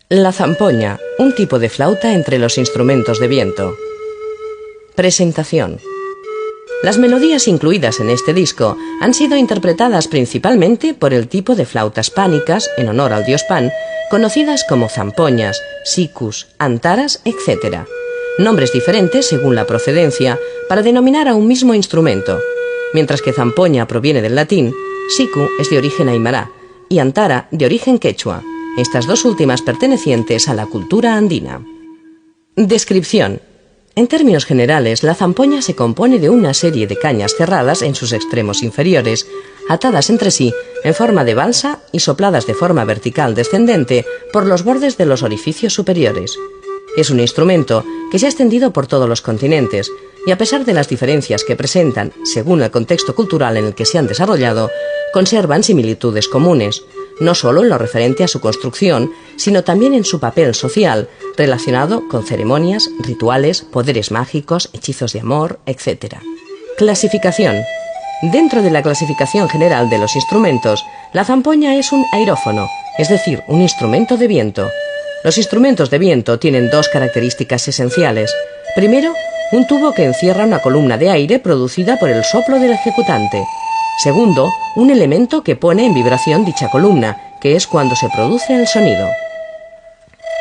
La zampoña, un tipo de flauta entre los instrumentos de viento. Presentación. Las melodías incluidas en este disco han sido interpretadas principalmente por el tipo de flautas pánicas, en honor al dios Pan, conocidas como zampoñas, sicus, antaras, etc. Nombres diferentes según la procedencia para denominar a un mismo instrumento. Mientras que zampoña proviene del latín, sicu es de origen aymara y antara de origen quechua, estas dos últimas pertenecientes a la cultura andina. Descripción. En términos generales, la zampoña se compone de una serie de cañas cerradas en sus extremos inferiores, atadas entre sí en forma de balsa y sopladas de forma vertical descendente por los bordes de los orificios superiores. Es un instrumento que se ha extendido por todos los continentes y, a pesar de las diferencias que presentan según el contexto cultural en el que se han desarrollado, conservan similitudes comunes, no solo en lo referente a su construcción, sino también en su papel social, relacionado con ceremonias, rituales, poderes mágicos, hechizos de amor, etc. Clasificación. Dentro de la clasificación general de los instrumentos, la zampoña es un aerófono, es decir, un instrumento de viento. Los instrumentos de viento tienen dos características esenciales. Primero, un tubo que encierra una columna de aire producida por el soplo del ejecutante. Segundo, un elemento que pone en vibración dicha columna, que es cuando se produce el sonido.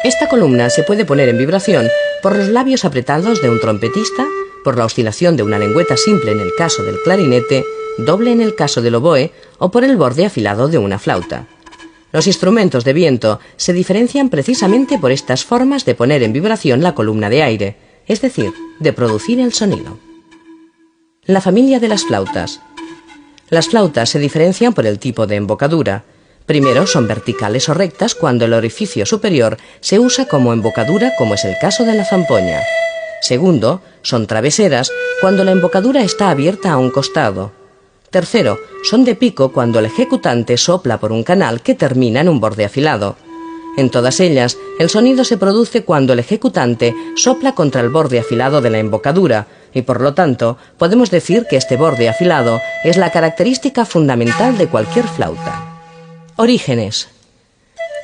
Esta columna se puede poner en vibración por los labios apretados de un trompetista, por la oscilación de una lengüeta simple en el caso del clarinete, doble en el caso del oboe o por el borde afilado de una flauta. Los instrumentos de viento se diferencian precisamente por estas formas de poner en vibración la columna de aire, es decir, de producir el sonido. La familia de las flautas. Las flautas se diferencian por el tipo de embocadura. Primero, son verticales o rectas cuando el orificio superior se usa como embocadura, como es el caso de la zampoña. Segundo, son traveseras cuando la embocadura está abierta a un costado. Tercero, son de pico cuando el ejecutante sopla por un canal que termina en un borde afilado. En todas ellas, el sonido se produce cuando el ejecutante sopla contra el borde afilado de la embocadura, y por lo tanto, podemos decir que este borde afilado es la característica fundamental de cualquier flauta. Orígenes.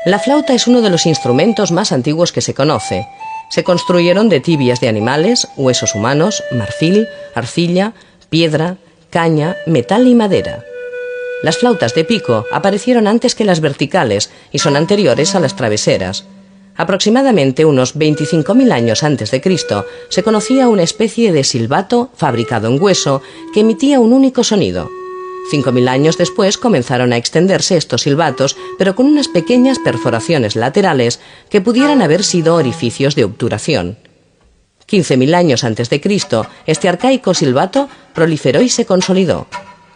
La flauta es uno de los instrumentos más antiguos que se conoce. Se construyeron de tibias de animales, huesos humanos, marfil, arcilla, piedra, caña, metal y madera. Las flautas de pico aparecieron antes que las verticales y son anteriores a las traveseras. Aproximadamente unos 25.000 años antes de Cristo se conocía una especie de silbato fabricado en hueso que emitía un único sonido. 5.000 años después comenzaron a extenderse estos silbatos, pero con unas pequeñas perforaciones laterales que pudieran haber sido orificios de obturación. 15.000 años antes de Cristo, este arcaico silbato proliferó y se consolidó.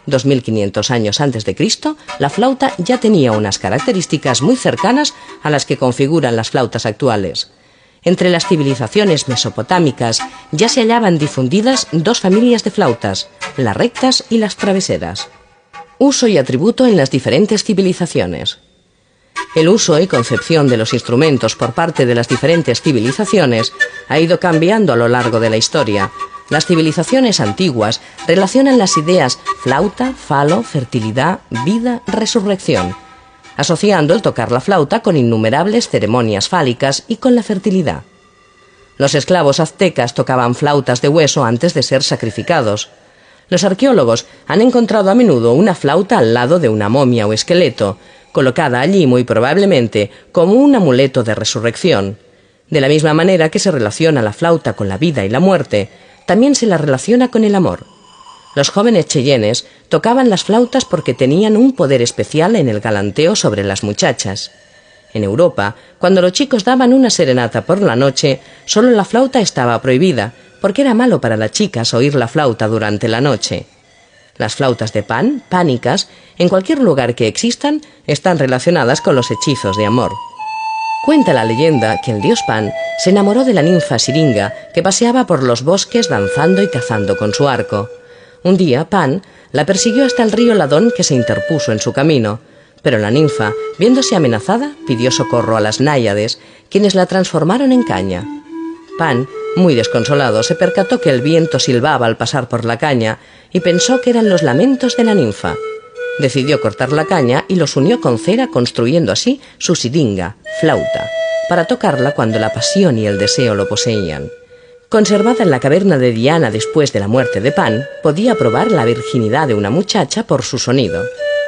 2.500 años antes de Cristo, la flauta ya tenía unas características muy cercanas a las que configuran las flautas actuales. Entre las civilizaciones mesopotámicas ya se hallaban difundidas dos familias de flautas, las rectas y las traveseras. Uso y atributo en las diferentes civilizaciones. El uso y concepción de los instrumentos por parte de las diferentes civilizaciones ha ido cambiando a lo largo de la historia. Las civilizaciones antiguas relacionan las ideas flauta, falo, fertilidad, vida, resurrección, asociando el tocar la flauta con innumerables ceremonias fálicas y con la fertilidad. Los esclavos aztecas tocaban flautas de hueso antes de ser sacrificados. Los arqueólogos han encontrado a menudo una flauta al lado de una momia o esqueleto, colocada allí muy probablemente como un amuleto de resurrección. De la misma manera que se relaciona la flauta con la vida y la muerte, también se la relaciona con el amor. Los jóvenes cheyennes tocaban las flautas porque tenían un poder especial en el galanteo sobre las muchachas. En Europa, cuando los chicos daban una serenata por la noche, solo la flauta estaba prohibida, porque era malo para las chicas oír la flauta durante la noche. Las flautas de Pan, pánicas, en cualquier lugar que existan, están relacionadas con los hechizos de amor. Cuenta la leyenda que el dios Pan se enamoró de la ninfa Siringa, que paseaba por los bosques danzando y cazando con su arco. Un día, Pan la persiguió hasta el río Ladón, que se interpuso en su camino, pero la ninfa, viéndose amenazada, pidió socorro a las náyades, quienes la transformaron en caña. Pan, muy desconsolado, se percató que el viento silbaba al pasar por la caña y pensó que eran los lamentos de la ninfa. Decidió cortar la caña y los unió con cera, construyendo así su siringa, flauta. para tocarla cuando la pasión y el deseo lo poseían. Conservada en la caverna de Diana después de la muerte de Pan, podía probar la virginidad de una muchacha por su sonido.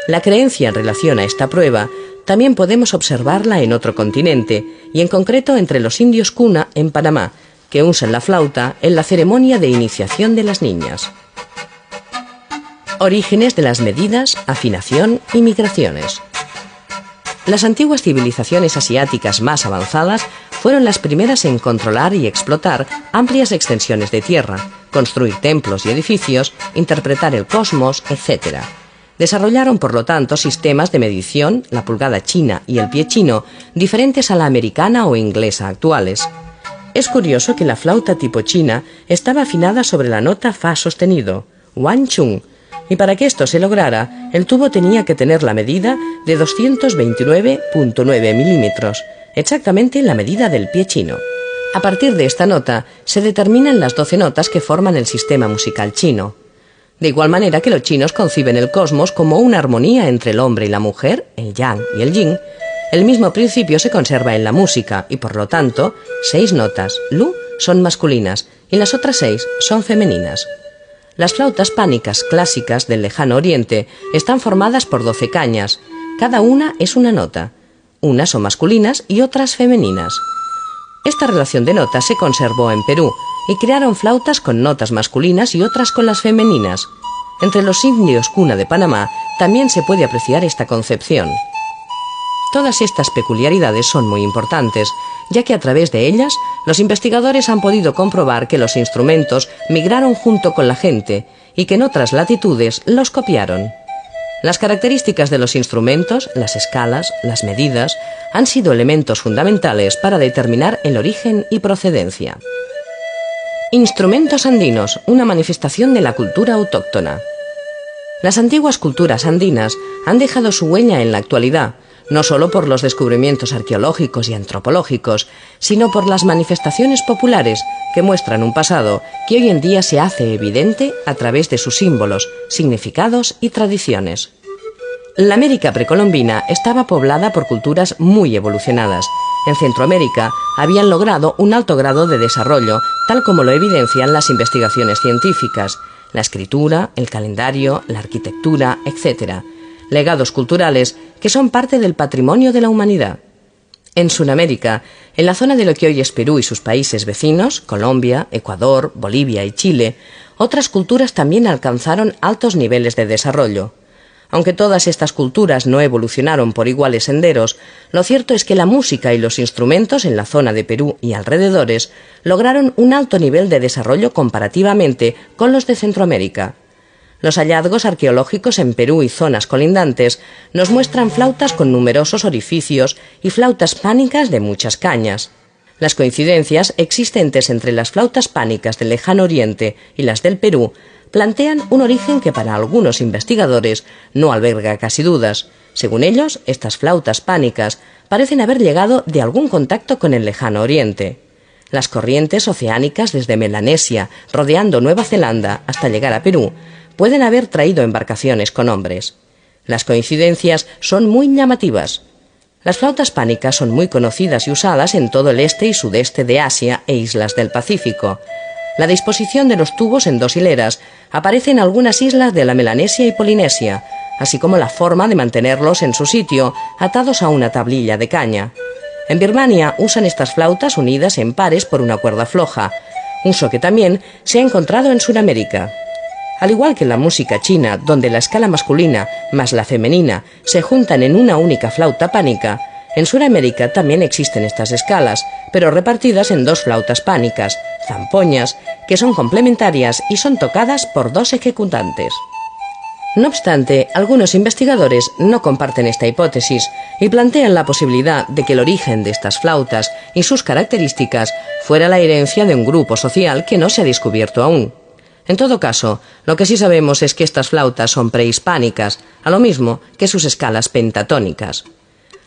La creencia en relación a esta prueba también podemos observarla en otro continente, y en concreto entre los indios Kuna en Panamá, que usan la flauta en la ceremonia de iniciación de las niñas. Orígenes de las medidas, afinación y migraciones. Las antiguas civilizaciones asiáticas más avanzadas fueron las primeras en controlar y explotar amplias extensiones de tierra, construir templos y edificios, interpretar el cosmos, etc. Desarrollaron, por lo tanto, sistemas de medición, la pulgada china y el pie chino, diferentes a la americana o inglesa actuales. Es curioso que la flauta tipo china estaba afinada sobre la nota fa sostenido, wan chung, y para que esto se lograra, el tubo tenía que tener la medida de 229,9 milímetros, exactamente la medida del pie chino. A partir de esta nota se determinan las 12 notas que forman el sistema musical chino. De igual manera que los chinos conciben el cosmos como una armonía entre el hombre y la mujer, el yang y el yin, el mismo principio se conserva en la música y, por lo tanto, 6 notas, lu, son masculinas y las otras 6 son femeninas. Las flautas pánicas clásicas del Lejano Oriente están formadas por 12 cañas. Cada una es una nota. Unas son masculinas y otras femeninas. Esta relación de notas se conservó en Perú y crearon flautas con notas masculinas y otras con las femeninas. Entre los indios Kuna de Panamá también se puede apreciar esta concepción. Todas estas peculiaridades son muy importantes, ya que a través de ellas los investigadores han podido comprobar que los instrumentos migraron junto con la gente y que en otras latitudes los copiaron. Las características de los instrumentos, las escalas, las medidas, han sido elementos fundamentales para determinar el origen y procedencia. Instrumentos andinos, una manifestación de la cultura autóctona. Las antiguas culturas andinas han dejado su huella en la actualidad, no solo por los descubrimientos arqueológicos y antropológicos, sino por las manifestaciones populares que muestran un pasado que hoy en día se hace evidente a través de sus símbolos, significados y tradiciones. La América precolombina estaba poblada por culturas muy evolucionadas. En Centroamérica habían logrado un alto grado de desarrollo, tal como lo evidencian las investigaciones científicas, la escritura, el calendario, la arquitectura, etc., legados culturales que son parte del patrimonio de la humanidad. En Sudamérica, en la zona de lo que hoy es Perú y sus países vecinos, Colombia, Ecuador, Bolivia y Chile, otras culturas también alcanzaron altos niveles de desarrollo. Aunque todas estas culturas no evolucionaron por iguales senderos, lo cierto es que la música y los instrumentos en la zona de Perú y alrededores lograron un alto nivel de desarrollo comparativamente con los de Centroamérica. Los hallazgos arqueológicos en Perú y zonas colindantes nos muestran flautas con numerosos orificios y flautas pánicas de muchas cañas. Las coincidencias existentes entre las flautas pánicas del Lejano Oriente y las del Perú plantean un origen que para algunos investigadores no alberga casi dudas. Según ellos, estas flautas pánicas parecen haber llegado de algún contacto con el Lejano Oriente. Las corrientes oceánicas desde Melanesia, rodeando Nueva Zelanda hasta llegar a Perú, pueden haber traído embarcaciones con hombres. Las coincidencias son muy llamativas. Las flautas pánicas son muy conocidas y usadas en todo el este y sudeste de Asia e islas del Pacífico. La disposición de los tubos en 2 hileras aparece en algunas islas de la Melanesia y Polinesia, así como la forma de mantenerlos en su sitio, atados a una tablilla de caña. En Birmania usan estas flautas unidas en pares por una cuerda floja, uso que también se ha encontrado en Sudamérica. Al igual que en la música china, donde la escala masculina más la femenina se juntan en una única flauta pánica, en Sudamérica también existen estas escalas, pero repartidas en 2 flautas pánicas, zampoñas, que son complementarias y son tocadas por 2 ejecutantes. No obstante, algunos investigadores no comparten esta hipótesis y plantean la posibilidad de que el origen de estas flautas y sus características fuera la herencia de un grupo social que no se ha descubierto aún. En todo caso, lo que sí sabemos es que estas flautas son prehispánicas, a lo mismo que sus escalas pentatónicas.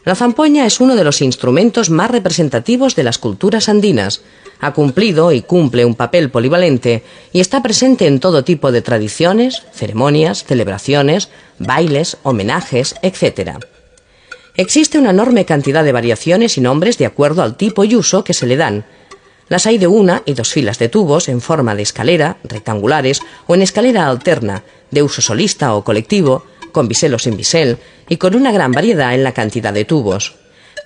La zampoña es uno de los instrumentos más representativos de las culturas andinas. Ha cumplido y cumple un papel polivalente y está presente en todo tipo de tradiciones, ceremonias, celebraciones, bailes, homenajes, etc. Existe una enorme cantidad de variaciones y nombres de acuerdo al tipo y uso que se le dan. Las hay de una y dos filas de tubos en forma de escalera, rectangulares o en escalera alterna, de uso solista o colectivo, con bisel o sin bisel, y con una gran variedad en la cantidad de tubos.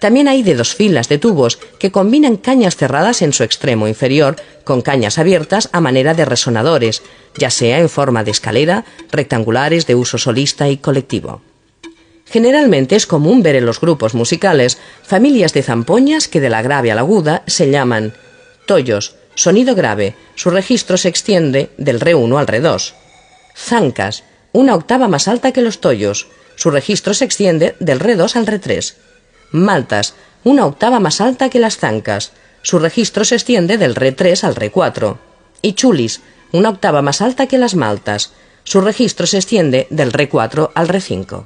También hay de dos filas de tubos que combinan cañas cerradas en su extremo inferior con cañas abiertas a manera de resonadores, ya sea en forma de escalera, rectangulares de uso solista y colectivo. Generalmente es común ver en los grupos musicales familias de zampoñas que de la grave a la aguda se llaman tollos, sonido grave, su registro se extiende del re1 al re2. Zancas, una octava más alta que los tollos, su registro se extiende del re2 al re3. Maltas, una octava más alta que las zancas, su registro se extiende del re3 al re4. Y chulis, una octava más alta que las maltas, su registro se extiende del re4 al re5.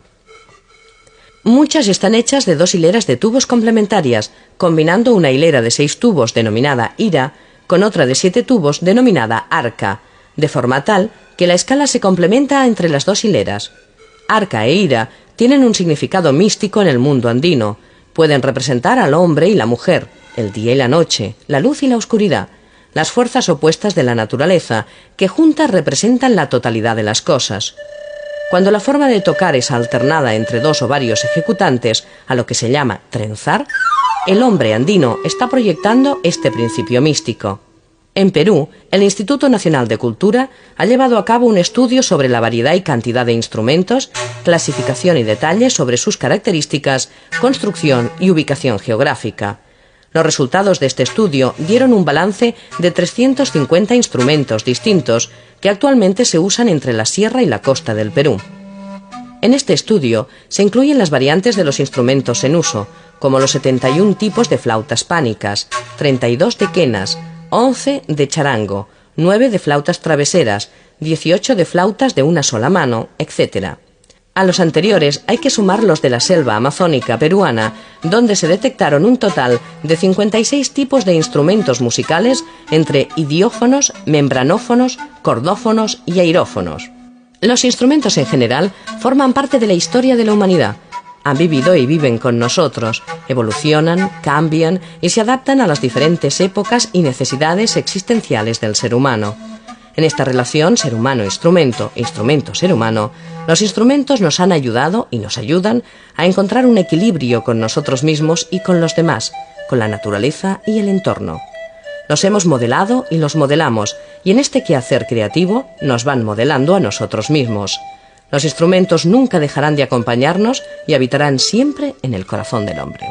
Muchas están hechas de dos hileras de tubos complementarias, combinando una hilera de 6 tubos denominada ira con otra de 7 tubos denominada arca, de forma tal que la escala se complementa entre las dos hileras. Arca e ira tienen un significado místico en el mundo andino. Pueden representar al hombre y la mujer, el día y la noche, la luz y la oscuridad, las fuerzas opuestas de la naturaleza, que juntas representan la totalidad de las cosas. Cuando la forma de tocar es alternada entre dos o varios ejecutantes, a lo que se llama trenzar, el hombre andino está proyectando este principio místico. En Perú, el Instituto Nacional de Cultura ha llevado a cabo un estudio sobre la variedad y cantidad de instrumentos, clasificación y detalles sobre sus características, construcción y ubicación geográfica. Los resultados de este estudio dieron un balance de 350 instrumentos distintos que actualmente se usan entre la sierra y la costa del Perú. En este estudio se incluyen las variantes de los instrumentos en uso, como los 71 tipos de flautas pánicas, 32 de quenas, 11 de charango, 9 de flautas traveseras, 18 de flautas de una sola mano, etc. A los anteriores hay que sumar los de la selva amazónica peruana, donde se detectaron un total de 56 tipos de instrumentos musicales entre idiófonos, membranófonos, cordófonos y aerófonos. Los instrumentos en general forman parte de la historia de la humanidad. Han vivido y viven con nosotros, evolucionan, cambian y se adaptan a las diferentes épocas y necesidades existenciales del ser humano. En esta relación ser humano-instrumento, instrumento-ser humano, los instrumentos nos han ayudado y nos ayudan a encontrar un equilibrio con nosotros mismos y con los demás, con la naturaleza y el entorno. Los hemos modelado y los modelamos, y en este quehacer creativo nos van modelando a nosotros mismos. Los instrumentos nunca dejarán de acompañarnos y habitarán siempre en el corazón del hombre.